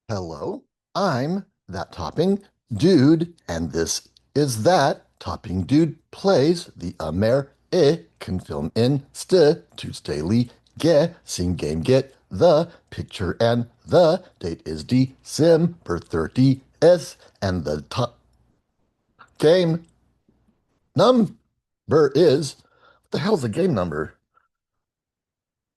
Hello, I'm that topping dude, and this is that topping dude plays the American film institute guessing game. Get the picture, and the date is December 30th, and the top game number is what the hell's the game number?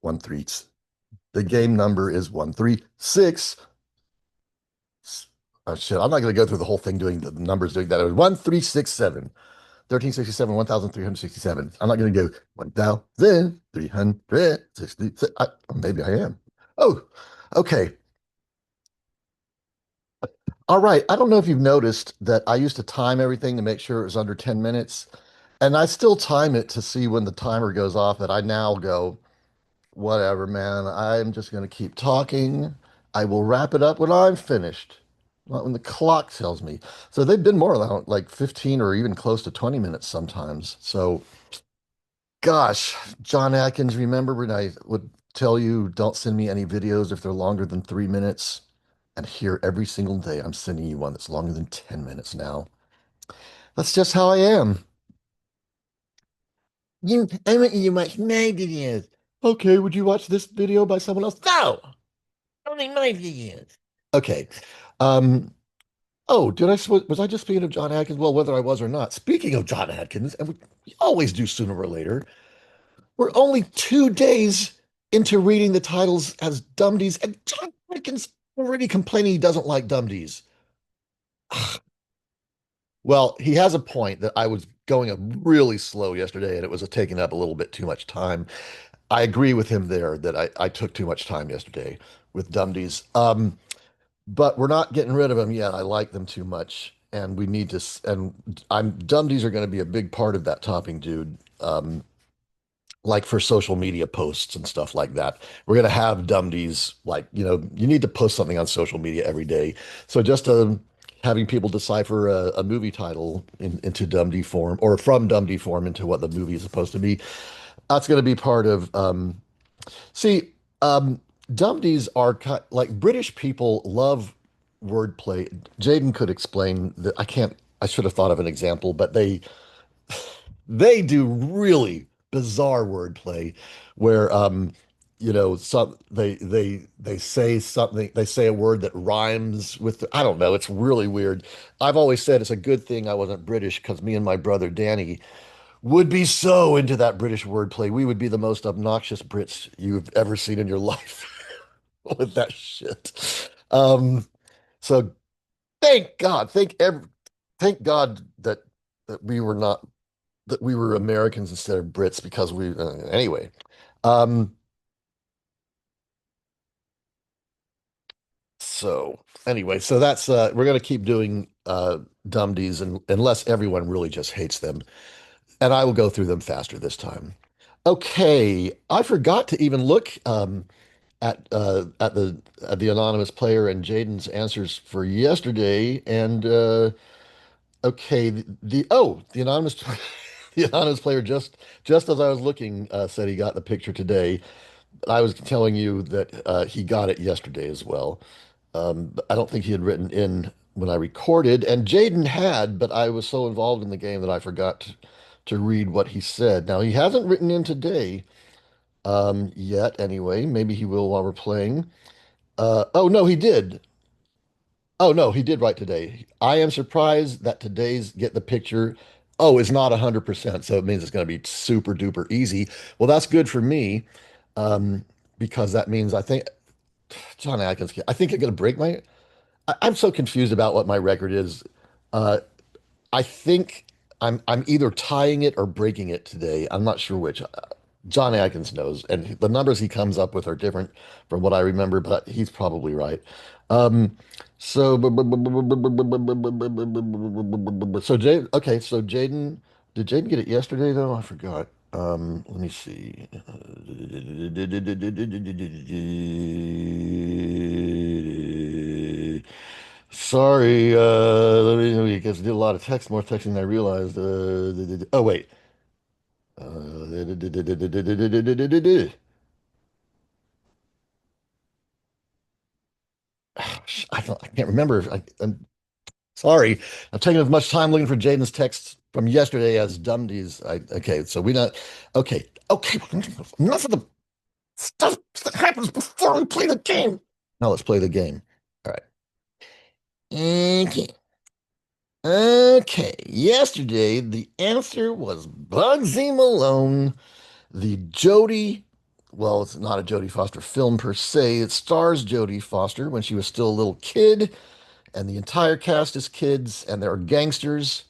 One three. The game number is 136. Oh shit, I'm not going to go through the whole thing doing the numbers doing that. It was 1367, 1367, 1367. I'm not going to go 1366. Maybe I am. Oh, okay. All right. I don't know if you've noticed that I used to time everything to make sure it was under 10 minutes. And I still time it to see when the timer goes off, but I now go, whatever, man. I'm just going to keep talking. I will wrap it up when I'm finished, not when the clock tells me. So they've been more like 15 or even close to 20 minutes sometimes. So, gosh, John Atkins, remember when I would tell you don't send me any videos if they're longer than 3 minutes? And here every single day I'm sending you one that's longer than 10 minutes now. That's just how I am. I want you to watch my videos. Okay, would you watch this video by someone else? No! Only my videos. Okay. Um, oh, was I just speaking of John Atkins? Well, whether I was or not. Speaking of John Atkins, and we always do sooner or later, we're only 2 days into reading the titles as Dumdies, and John Atkins already complaining he doesn't like Dumdies. Well, he has a point that I was going up really slow yesterday, and it was taking up a little bit too much time. I agree with him there that I took too much time yesterday with Dumdies. But we're not getting rid of them yet. I like them too much, and we need to. And I'm Dumdies are going to be a big part of that topping, dude. Like for social media posts and stuff like that. We're going to have Dumdies. Like you need to post something on social media every day. So just having people decipher a movie title into Dumdy form or from Dumdy form into what the movie is supposed to be. That's going to be part of. See, Dumdies are like British people love wordplay. Jaden could explain that. I can't. I should have thought of an example, but they do really bizarre wordplay where they say something, they say a word that rhymes with I don't know, it's really weird. I've always said it's a good thing I wasn't British because me and my brother Danny would be so into that British wordplay. We would be the most obnoxious Brits you've ever seen in your life with that shit. So thank God, thank God that we were not that we were Americans instead of Brits because anyway. Um, so that's we're gonna keep doing Dumdies and unless everyone really just hates them. And I will go through them faster this time. Okay, I forgot to even look at the anonymous player and Jaden's answers for yesterday. And okay, the anonymous the anonymous player just as I was looking said he got the picture today. I was telling you that he got it yesterday as well. I don't think he had written in when I recorded, and Jaden had, but I was so involved in the game that I forgot to read what he said. Now he hasn't written in today yet. Anyway, maybe he will while we're playing. Oh no, he did. Oh no, he did write today. I am surprised that today's Get the Picture. Oh, is not 100%, so it means it's going to be super duper easy. Well, that's good for me, um, because that means I think John Atkins. I think I'm going to break my. I'm so confused about what my record is. Uh, I think I'm either tying it or breaking it today. I'm not sure which. John Atkins knows, and the numbers he comes up with are different from what I remember, but he's probably right. Um, so okay, so did Jaden get it yesterday though? I forgot. Let me see. Sorry, let me guess, I did a lot of text, more texting than I realized. Oh wait. Uh, I can't remember. I'm sorry. I've taken as much time looking for Jaden's text from yesterday as Dumdy's. Okay, so we not. Okay, okay. Enough of the stuff that happens before we play the game. Now let's play the game. All right. Okay. Okay. Yesterday, the answer was Bugsy Malone. The Jodie, well, it's not a Jodie Foster film per se. It stars Jodie Foster when she was still a little kid, and the entire cast is kids, and there are gangsters,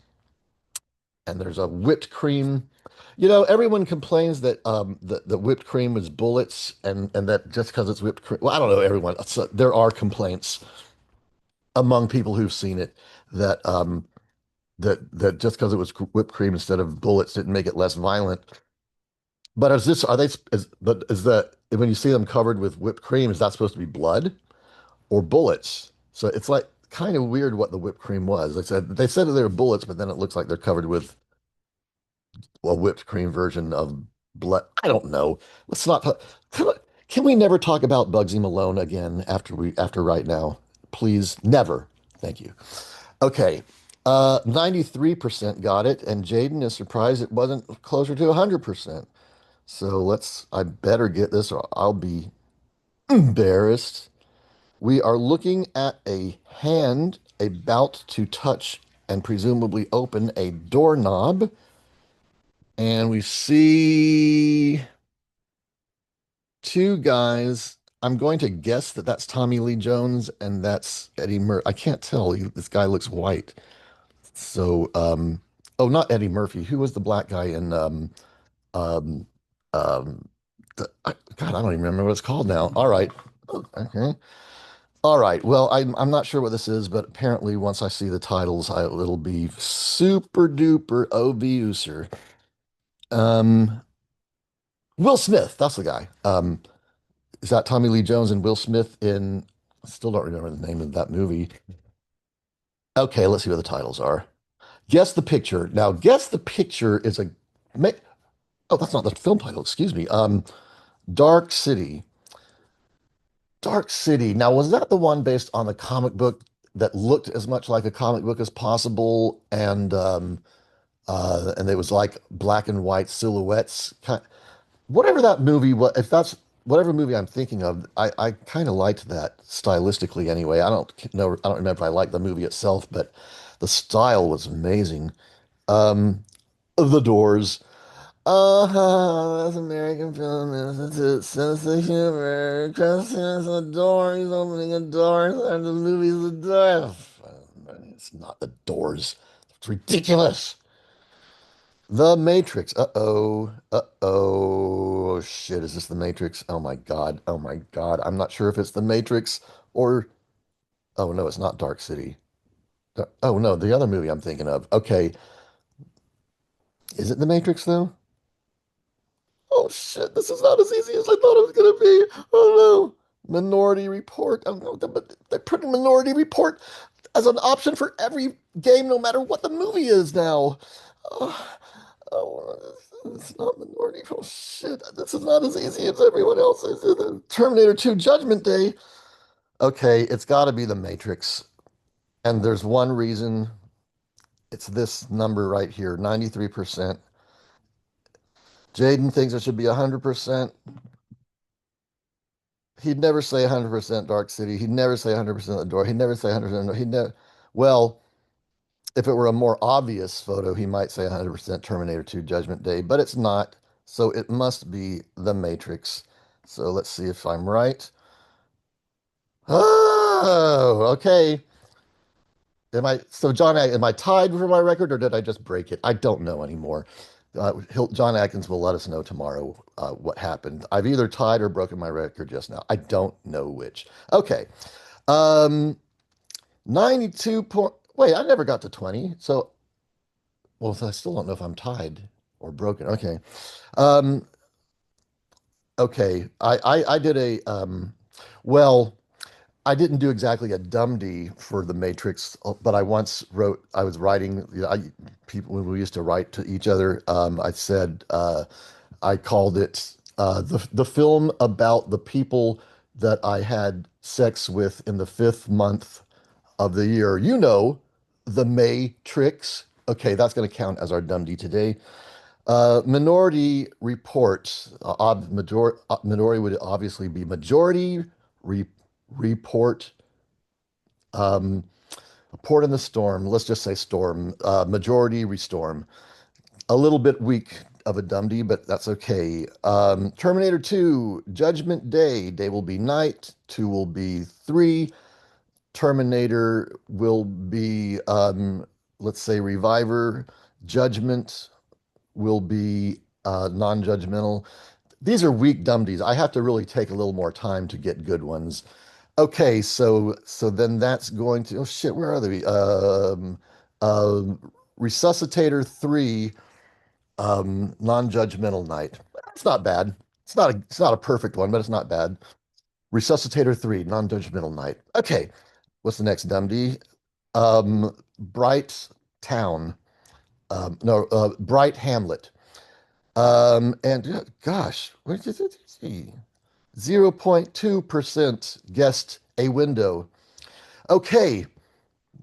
and there's a whipped cream. You know, everyone complains that the whipped cream is bullets, and that just because it's whipped cream. Well, I don't know everyone. So there are complaints among people who've seen it that that just because it was whipped cream instead of bullets didn't make it less violent. But is this are they but is that when you see them covered with whipped cream, is that supposed to be blood or bullets? So it's like kind of weird what the whipped cream was. They said that they were bullets, but then it looks like they're covered with a whipped cream version of blood. I don't know. Let's not can we never talk about Bugsy Malone again after right now? Please, never. Thank you. Okay. 93% got it, and Jaden is surprised it wasn't closer to 100%. So I better get this or I'll be embarrassed. We are looking at a hand about to touch and presumably open a doorknob. And we see two guys. I'm going to guess that that's Tommy Lee Jones and that's Eddie Murphy. I can't tell. This guy looks white. So, oh, not Eddie Murphy. Who was the black guy in, um, um, God, I don't even remember what it's called now. All right. Okay. All right. Well, I'm not sure what this is, but apparently once I see the titles, it'll be super duper OBUser. Um, Will Smith, that's the guy. Is that Tommy Lee Jones and Will Smith in? I still don't remember the name of that movie. Okay, let's see what the titles are. Guess the Picture. Now, Guess the Picture is a. Oh, that's not the film title. Excuse me. Dark City. Dark City. Now, was that the one based on the comic book that looked as much like a comic book as possible, and it was like black and white silhouettes? Whatever that movie was, if that's whatever movie I'm thinking of, I kind of liked that stylistically anyway. I don't know, I don't remember if I liked the movie itself, but the style was amazing. The Doors. That's American Film Institute sense of humor. Christmas, a door. He's opening a door. And the movie's the door. It's not the Doors. It's ridiculous. The Matrix. Uh-oh. Uh-oh. Oh, shit. Is this The Matrix? Oh my God. Oh my God. I'm not sure if it's The Matrix or oh no, it's not Dark City. Oh no, the other movie I'm thinking of. Okay. Is it The Matrix though? Oh shit, this is not as easy as I thought it was gonna be. Oh no. Minority Report. I don't know, but they're putting Minority Report as an option for every game, no matter what the movie is now. Oh, oh, it's not Minority. Oh shit, this is not as easy as everyone else is. Terminator 2 Judgment Day. Okay, it's got to be The Matrix. And there's one reason. It's this number right here, 93%. Jaden thinks it should be 100%. He'd never say 100% Dark City. He'd never say 100% The Door. He'd never say 100%. No, he'd never. Well, if it were a more obvious photo, he might say 100% Terminator 2 Judgment Day, but it's not. So it must be The Matrix. So let's see if I'm right. Oh, okay. John, am I tied for my record or did I just break it? I don't know anymore. John Atkins will let us know tomorrow what happened. I've either tied or broken my record just now. I don't know which. Okay. Um, 92 point. Wait, I never got to 20. So, well, I still don't know if I'm tied or broken. Okay. Um, okay. I did well, I didn't do exactly a dumdy for the Matrix, but I once wrote, I was writing, people, when we used to write to each other, I said, I called it the film about the people that I had sex with in the fifth month of the year. You know, the Matrix. Okay, that's going to count as our Dundee today. Minority Report. Minority would obviously be majority re report. Um, Report in the storm. Let's just say storm. Majority restorm. A little bit weak of a Dundee, but that's okay. Terminator 2, Judgment Day. Day will be night. Two will be three. Terminator will be, let's say, Reviver. Judgment will be non-judgmental. These are weak Dumdies. I have to really take a little more time to get good ones. Okay, so then that's going to, oh shit, where are they? Uh, Resuscitator 3, non-judgmental night. It's not bad. It's not a perfect one, but it's not bad. Resuscitator 3, non-judgmental night. Okay, what's the next Dundee? Bright Town. No, Bright Hamlet. And gosh, what did it see? 0.2% guessed a window. Okay,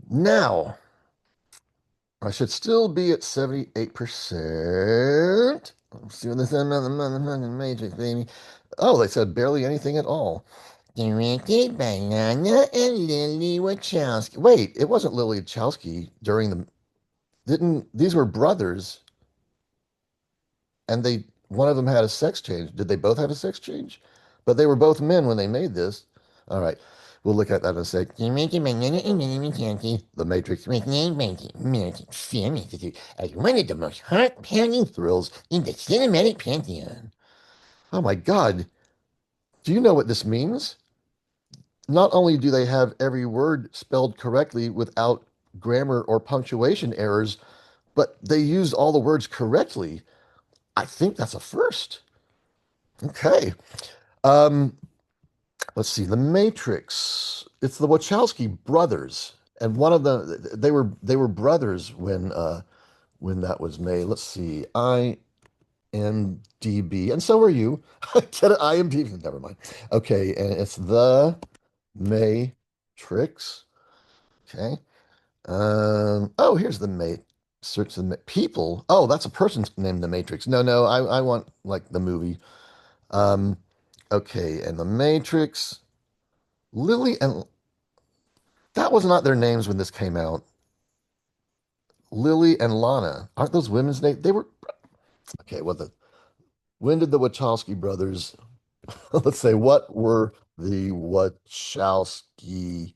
now I should still be at 78%. Let's see what this Matrix, baby. Oh, they said barely anything at all. Directed by Lana and Lily Wachowski. Wait, it wasn't Lily Wachowski during the didn't these were brothers and they one of them had a sex change. Did they both have a sex change? But they were both men when they made this. All right. We'll look at that in a sec. Directed by Lana and Lily Wachowski. The Matrix. Was named by the American Film Institute as one of the most heart-pounding thrills in the cinematic pantheon. Oh my God. Do you know what this means? Not only do they have every word spelled correctly without grammar or punctuation errors, but they used all the words correctly. I think that's a first. Okay. Um, let's see. The Matrix. It's the Wachowski brothers, and one of them they were brothers when that was made. Let's see. IMDb, and so are you. Get it? IMDb. Never mind. Okay, and it's the Matrix. Okay. Oh, here's the mate. Search the people. Oh, that's a person named the Matrix. No, no, I want like the movie. Um, okay, and the Matrix. Lily and that was not their names when this came out. Lily and Lana. Aren't those women's names? They were okay. When did the Wachowski brothers, let's say, what were the Wachowski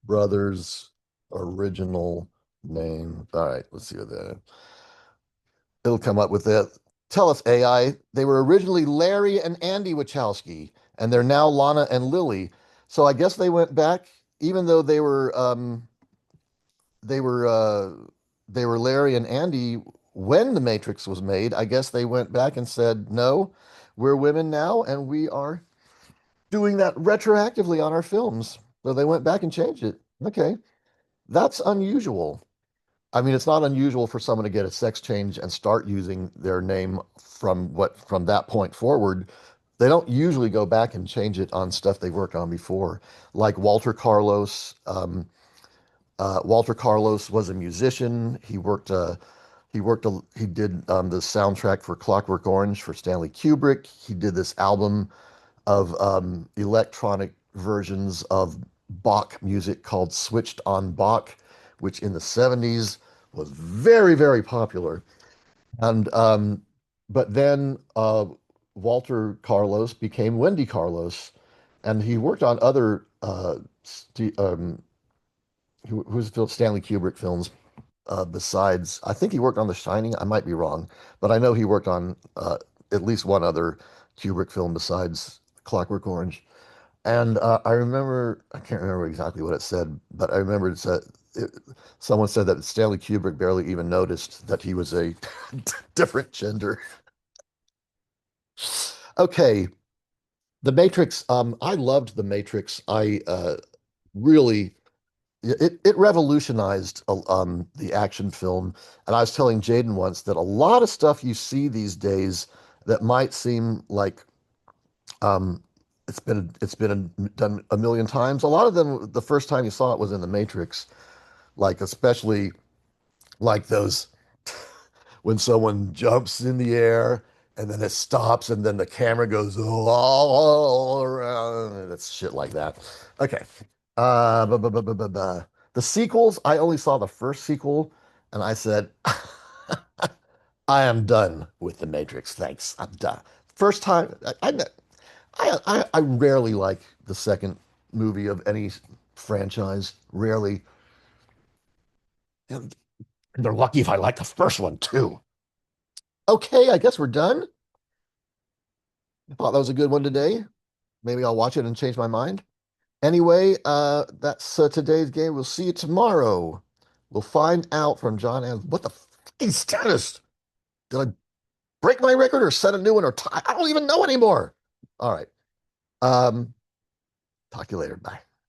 brothers' original name? All right, let's see what that it'll come up with that. Tell us, AI. They were originally Larry and Andy Wachowski, and they're now Lana and Lily. So I guess they went back, even though they were uh, they were Larry and Andy when The Matrix was made. I guess they went back and said, no, we're women now, and we are doing that retroactively on our films. So they went back and changed it. Okay, that's unusual. I mean, it's not unusual for someone to get a sex change and start using their name from that point forward. They don't usually go back and change it on stuff they've worked on before, like Walter Carlos. Walter Carlos was a musician. He did the soundtrack for Clockwork Orange for Stanley Kubrick. He did this album of electronic versions of Bach music called Switched on Bach, which in the 70s was very, very popular. And but then Walter Carlos became Wendy Carlos, and he worked on other who's Stanley Kubrick films besides. I think he worked on The Shining. I might be wrong, but I know he worked on at least one other Kubrick film besides Clockwork Orange. And I remember, I can't remember exactly what it said, but I remember it, someone said that Stanley Kubrick barely even noticed that he was a different gender. Okay, The Matrix. I loved The Matrix. I really it revolutionized the action film. And I was telling Jaden once that a lot of stuff you see these days that might seem like um, it's been done a million times. A lot of them, the first time you saw it was in The Matrix, like especially like those when someone jumps in the air and then it stops and then the camera goes all around. It's shit like that. Okay. The sequels, I only saw the first sequel and I said, I am done with The Matrix. Thanks. I'm done. First time, I rarely like the second movie of any franchise. Rarely. And they're lucky if I like the first one too. Okay, I guess we're done. I thought that was a good one today. Maybe I'll watch it and change my mind. Anyway, that's today's game. We'll see you tomorrow. We'll find out from John and what the fucking status. Did I break my record or set a new one or tie? I don't even know anymore. All right. Um, talk to you later. Bye.